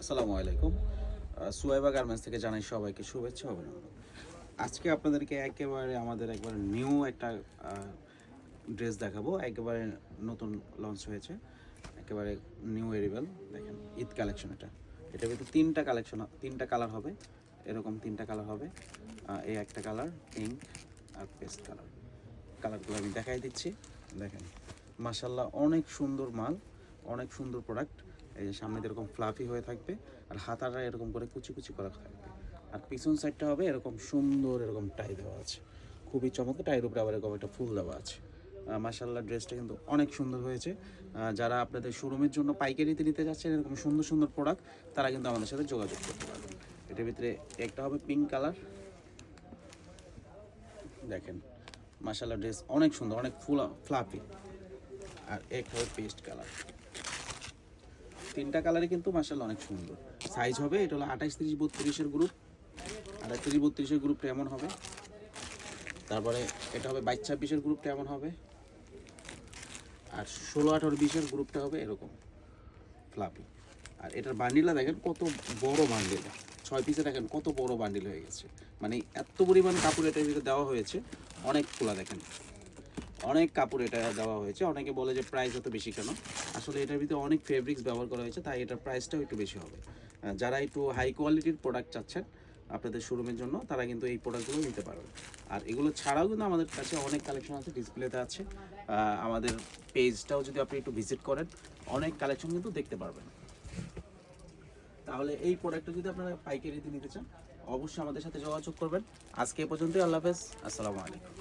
আসসালামু আলাইকুম। সুয়াইবা গার্মেন্টস থেকে জানাই সবাইকে শুভেচ্ছা অভিনন্দন। আজকে আপনাদেরকে একেবারে আমাদের একবারে নিউ একটা ড্রেস দেখাবো। একেবারে নতুন লঞ্চ হয়েছে, একেবারে নিউ এরিবেল। দেখেন ঈদ কালেকশন এটা। এটার ভিতরে তিনটা কালার হবে, এরকম তিনটা কালার হবে। এই একটা কালার পিঙ্ক আর পেস্ট কালার। কালারগুলো আমি দেখাই দিচ্ছি। দেখেন মাশাল্লাহ অনেক সুন্দর মাল, অনেক সুন্দর প্রোডাক্ট। এই যে সামনে এরকম ফ্লাফি হয়ে থাকবে আর হাতাটা এরকম করে কুচি কুচি করা থাকবে। আর পিছন সাইডটা হবে এরকম সুন্দর, এরকম টাই দেওয়া আছে, খুবই চমৎকার। টাইয়ের উপরে আবার এরকম একটা ফুল দেওয়া আছে। মাশাল্লাহ ড্রেসটা কিন্তু অনেক সুন্দর হয়েছে। যারা আপনাদের শোরুমের জন্য পাইকারিতে নিতে যাচ্ছেন এরকম সুন্দর সুন্দর প্রোডাক্ট, তারা কিন্তু আমাদের সাথে যোগাযোগ করতে পারবেন। এটার ভিতরে একটা হবে পিঙ্ক কালার, দেখেন মাশাল্লাহ ড্রেস অনেক সুন্দর, অনেক ফুল ফ্লাফি। আর একটা হবে পেস্ট কালার। তিনটা কালারই কিন্তু মাশাল্লাহ অনেক সুন্দর। সাইজ হবে এটা হলো 28-30-32-এর গ্রুপ। 28-30-32-এর গ্রুপটা এমন হবে। তারপরে এটা হবে 22-26-এর গ্রুপটা এমন হবে। আর 16-18-20-এর গ্রুপটা হবে এরকম ফ্লাপি। আর এটার বান্ডিলটা দেখেন কত বড় বান্ডিল, 6 পিসে দেখেন কত বড় বান্ডিল হয়ে গেছে। মানে এত পরিমাণ কাপড় এটার ভিতরে দেওয়া হয়েছে, অনেক খোলা দেখেন, অনেক কাপড় এটা দেওয়া হয়েছে। অনেকে বলে যে প্রাইস এত বেশি কেন, আসলে এটার ভিতরে অনেক ফেব্রিক্স ব্যবহার করা হয়েছে, তাই এটার প্রাইসটাও একটু বেশি হবে। যারা একটু হাই কোয়ালিটির প্রোডাক্ট চাচ্ছেন আপনাদের শোরুমের জন্য, তারা কিন্তু এই প্রোডাক্টগুলো নিতে পারবেন। আর এগুলো ছাড়াও কিন্তু আমাদের কাছে অনেক কালেকশন আছে, ডিসপ্লেতে আছে। আমাদের পেজটাও যদি আপনি একটু ভিজিট করেন, অনেক কালেকশন কিন্তু দেখতে পারবেন। তাহলে এই প্রোডাক্টটা যদি আপনারা পাইকারিতে নিতে চান, অবশ্যই আমাদের সাথে যোগাযোগ করবেন। আজকে এ পর্যন্তই। আল্লাহ হাফেজ, আসসালামু আলাইকুম।